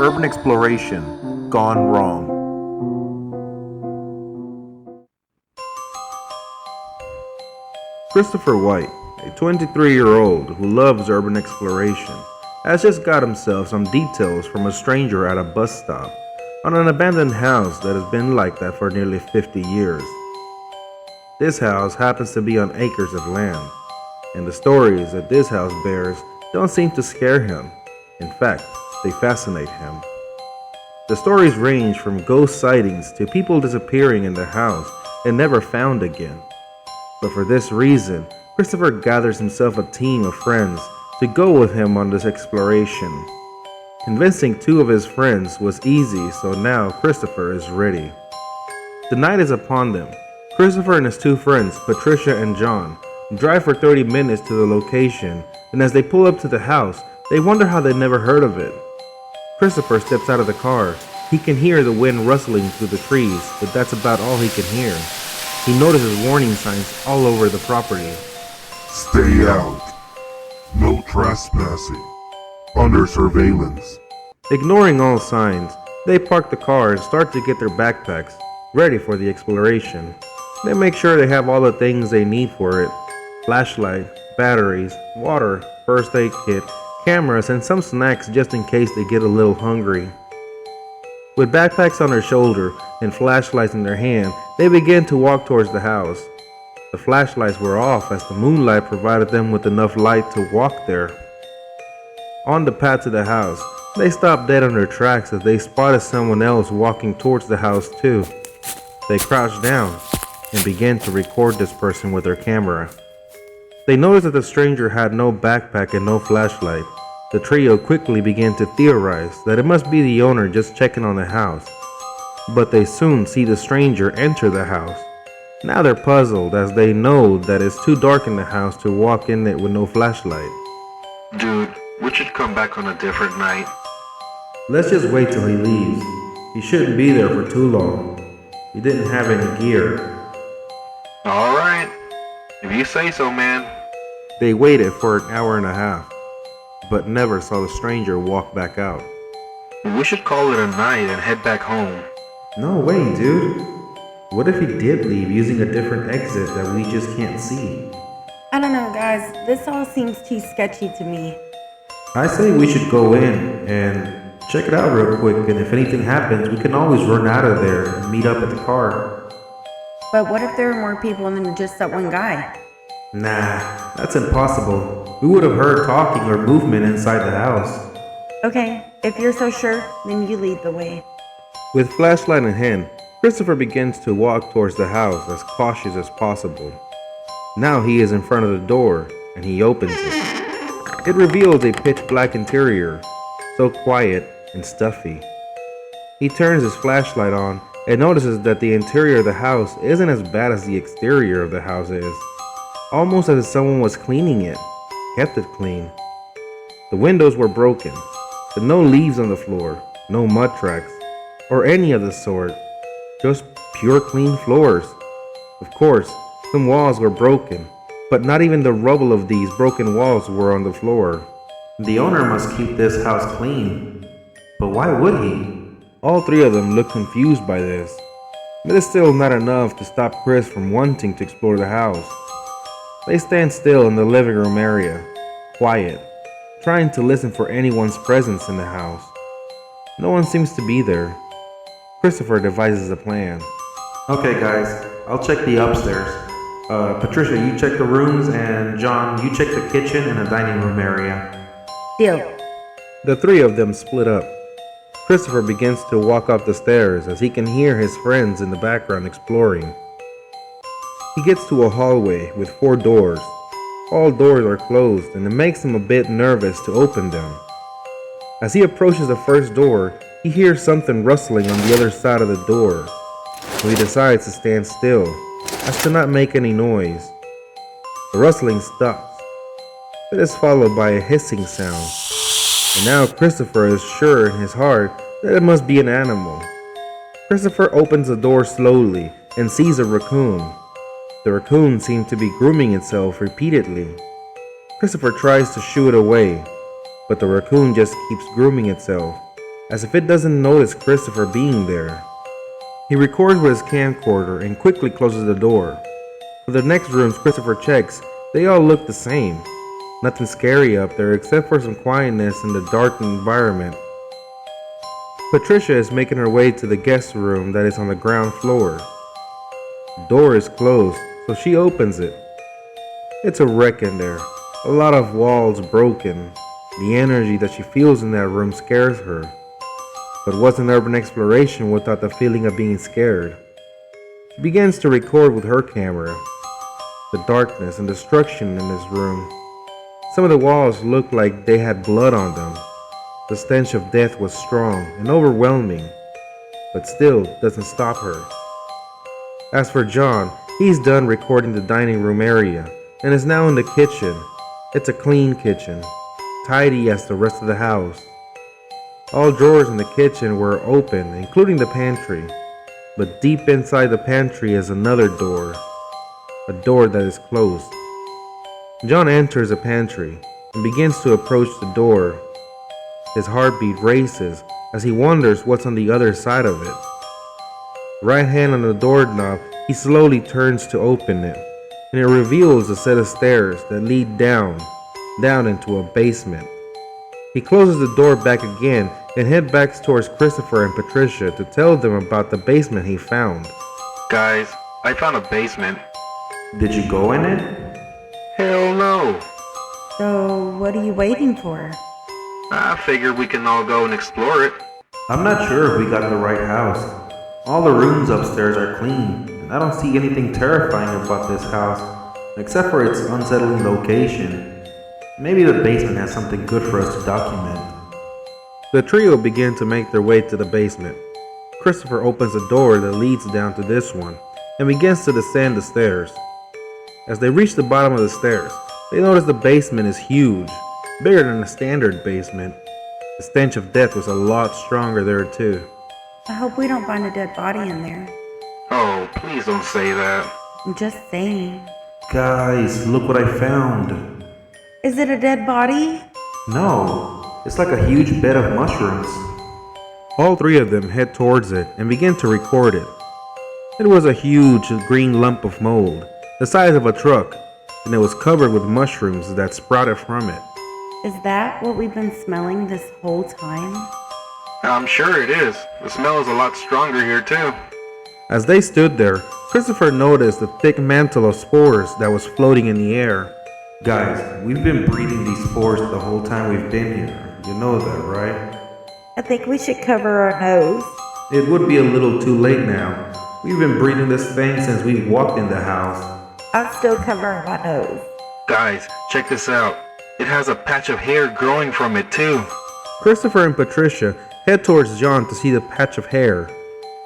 Urban exploration gone wrong. Christopher White, a 23-year-old who loves urban exploration, has just got himself some details from a stranger at a bus stop on an abandoned house that has been like that for nearly 50 years. This house happens to be on acres of land, and the stories that this house bears don't seem to scare him. In fact, they fascinate him. The stories range from ghost sightings to people disappearing in the house and never found again. But for this reason, Christopher gathers himself a team of friends to go with him on this exploration. Convincing two of his friends was easy, so now Christopher is ready. The night is upon them. Christopher and his two friends, Patricia and John, drive for 30 minutes to the location, and as they pull up to the house, they wonder how they never heard of it. Christopher steps out of the car. He can hear the wind rustling through the trees, but that's about all he can hear. He notices warning signs all over the property. Stay out. No trespassing. Under surveillance. Ignoring all signs, they park the car and start to get their backpacks, ready for the exploration. They make sure they have all the things they need for it: flashlight, batteries, water, first aid kit, cameras, and some snacks just in case they get a little hungry. With backpacks on their shoulder and flashlights in their hand, they begin to walk towards the house. The flashlights were off as the moonlight provided them with enough light to walk there. On the path to the house, they stop dead on their tracks as they spotted someone else walking towards the house too. They crouch down and begin to record this person with their camera. They noticed that the stranger had no backpack and no flashlight. The trio quickly began to theorize that it must be the owner just checking on the house. But they soon see the stranger enter the house. Now they're puzzled as they know that it's too dark in the house to walk in it with no flashlight. Dude, we should come back on a different night. Let's just wait till he leaves. He shouldn't be there for too long. He didn't have any gear. Alright, if you say so, man. They waited for an hour and a half, but never saw the stranger walk back out. We should call it a night and head back home. No way, dude. What if he did leave using a different exit that we just can't see? I don't know, guys. This all seems too sketchy to me. I say we should go in and check it out real quick, and if anything happens, we can always run out of there and meet up at the car. But what if there are more people than just that one guy? Nah, that's impossible. We would have heard talking or movement inside the house. Okay, if you're so sure, then you lead the way. With flashlight in hand, Christopher begins to walk towards the house as cautious as possible. Now he is in front of the door, and he opens it. It reveals a pitch black interior, so quiet and stuffy. He turns his flashlight on and notices that the interior of the house isn't as bad as the exterior of the house is. Almost as if someone was cleaning it, kept it clean. The windows were broken, but no leaves on the floor, no mud tracks, or any of the sort. Just pure clean floors. Of course, some walls were broken, but not even the rubble of these broken walls were on the floor. The owner must keep this house clean. But why would he? All three of them look confused by this. But it's still not enough to stop Chris from wanting to explore the house. They stand still in the living room area, quiet, trying to listen for anyone's presence in the house. No one seems to be there. Christopher devises a plan. Okay guys, I'll check the upstairs. Patricia, you check the rooms, and John, you check the kitchen and the dining room area. Deal. The three of them split up. Christopher begins to walk up the stairs as he can hear his friends in the background exploring. He gets to a hallway with 4 doors. All doors are closed, and it makes him a bit nervous to open them. As he approaches the first door, he hears something rustling on the other side of the door, so he decides to stand still, as to not make any noise. The rustling stops. It is followed by a hissing sound, and now Christopher is sure in his heart that it must be an animal. Christopher opens the door slowly and sees a raccoon. The raccoon seemed to be grooming itself repeatedly. Christopher tries to shoo it away, but the raccoon just keeps grooming itself. as if it doesn't notice Christopher being there. He records with his camcorder and quickly closes the door. For the next rooms Christopher checks, they all look the same. Nothing scary up there except for some quietness in the dark environment. Patricia is making her way to the guest room that is on the ground floor. The door is closed, so she opens it. It's a wreck in there. A lot of walls broken. The energy that she feels in that room scares her. But what's an urban exploration without the feeling of being scared? She begins to record with her camera. The darkness and destruction in this room. Some of the walls looked like they had blood on them. The stench of death was strong and overwhelming, but still doesn't stop her. As for John, he's done recording the dining room area and is now in the kitchen. It's a clean kitchen, tidy as the rest of the house. All drawers in the kitchen were open, including the pantry, but deep inside the pantry is another door, a door that is closed. John enters the pantry and begins to approach the door. His heartbeat races as he wonders what's on the other side of it. Right hand on the doorknob, he slowly turns to open it, and it reveals a set of stairs that lead down into a basement. He closes the door back again and heads back towards Christopher and Patricia to tell them about the basement he found. Guys, I found a basement. Did you go in it? Hell no. So, what are you waiting for? I figured we can all go and explore it. I'm not sure if we got the right house. All the rooms upstairs are clean, and I don't see anything terrifying about this house, except for its unsettling location. Maybe the basement has something good for us to document. The trio begin to make their way to the basement. Christopher opens the door that leads down to this one, and begins to descend the stairs. As they reach the bottom of the stairs, they notice the basement is huge, bigger than a standard basement. The stench of death was a lot stronger there too. I hope we don't find a dead body in there. Oh, please don't say that. I'm just saying. Guys, look what I found. Is it a dead body? No, it's like a huge bed of mushrooms. All three of them head towards it and begin to record it. It was a huge green lump of mold, the size of a truck, and it was covered with mushrooms that sprouted from it. Is that what we've been smelling this whole time? I'm sure it is. The smell is a lot stronger here too. As they stood there, Christopher noticed the thick mantle of spores that was floating in the air. Guys, we've been breathing these spores the whole time we've been here. You know that, right? I think we should cover our nose. It would be a little too late now. We've been breathing this thing since we walked in the house. I'm still covering my nose. Guys, check this out. It has a patch of hair growing from it too. Christopher and Patricia head towards John to see the patch of hair.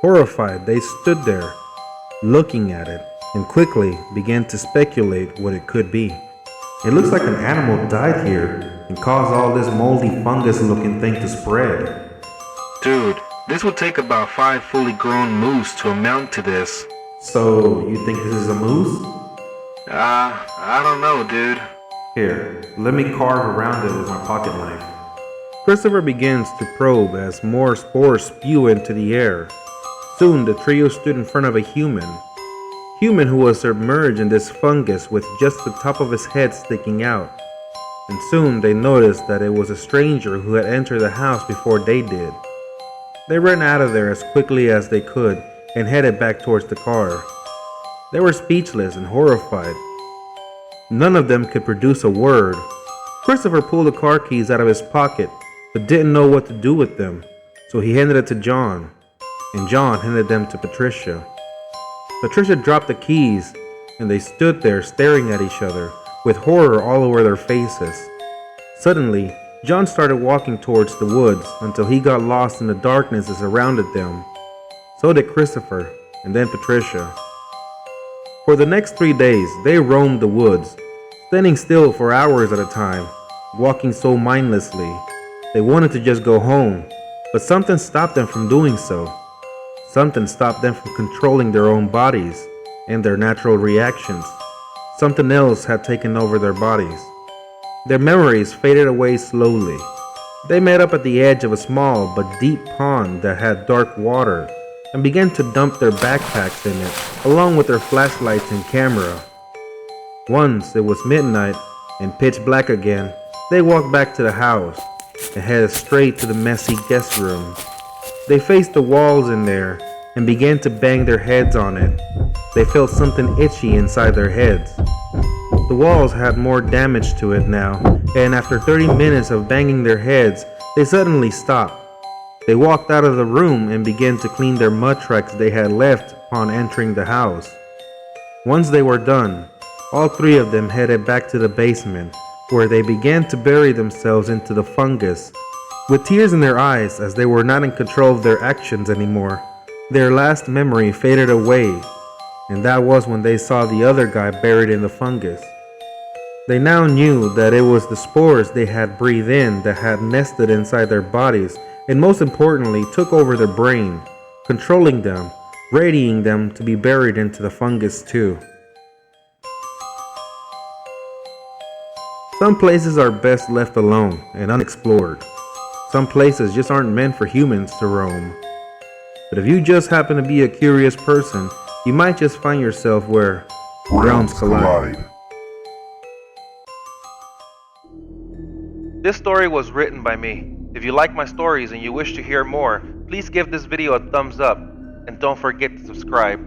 Horrified, they stood there, looking at it, and quickly began to speculate what it could be. It looks like an animal died here and caused all this moldy fungus-looking thing to spread. Dude, this would take about 5 fully grown moose to amount to this. So, you think this is a moose? I don't know, dude. Here, let me carve around it with my pocket knife. Christopher begins to probe as more spores spew into the air. Soon, the trio stood in front of a human who was submerged in this fungus with just the top of his head sticking out. And soon they noticed that it was a stranger who had entered the house before they did. They ran out of there as quickly as they could and headed back towards the car. They were speechless and horrified. None of them could produce a word. Christopher pulled the car keys out of his pocket, but didn't know what to do with them, so he handed it to John, and John handed them to Patricia. Patricia dropped the keys, and they stood there staring at each other, with horror all over their faces. Suddenly, John started walking towards the woods until he got lost in the darkness that surrounded them. So did Christopher, and then Patricia. For the next 3 days, they roamed the woods, standing still for hours at a time, walking so mindlessly. They wanted to just go home, but something stopped them from doing so. Something stopped them from controlling their own bodies and their natural reactions. Something else had taken over their bodies. Their memories faded away slowly. They met up at the edge of a small but deep pond that had dark water and began to dump their backpacks in it, along with their flashlights and camera. Once it was midnight and pitch black again, they walked back to the house and headed straight to the messy guest room. They faced the walls in there and began to bang their heads on it. They felt something itchy inside their heads. The walls had more damage to it now, and after 30 minutes of banging their heads, they suddenly stopped. They walked out of the room and began to clean their mud tracks they had left upon entering the house. Once they were done, all three of them headed back to the basement, where they began to bury themselves into the fungus. With tears in their eyes as they were not in control of their actions anymore, their last memory faded away, and that was when they saw the other guy buried in the fungus. They now knew that it was the spores they had breathed in that had nested inside their bodies and most importantly took over their brain, controlling them, readying them to be buried into the fungus too. Some places are best left alone and unexplored. Some places just aren't meant for humans to roam. But if you just happen to be a curious person, you might just find yourself where realms collide. This story was written by me. If you like my stories and you wish to hear more, please give this video a thumbs up and don't forget to subscribe.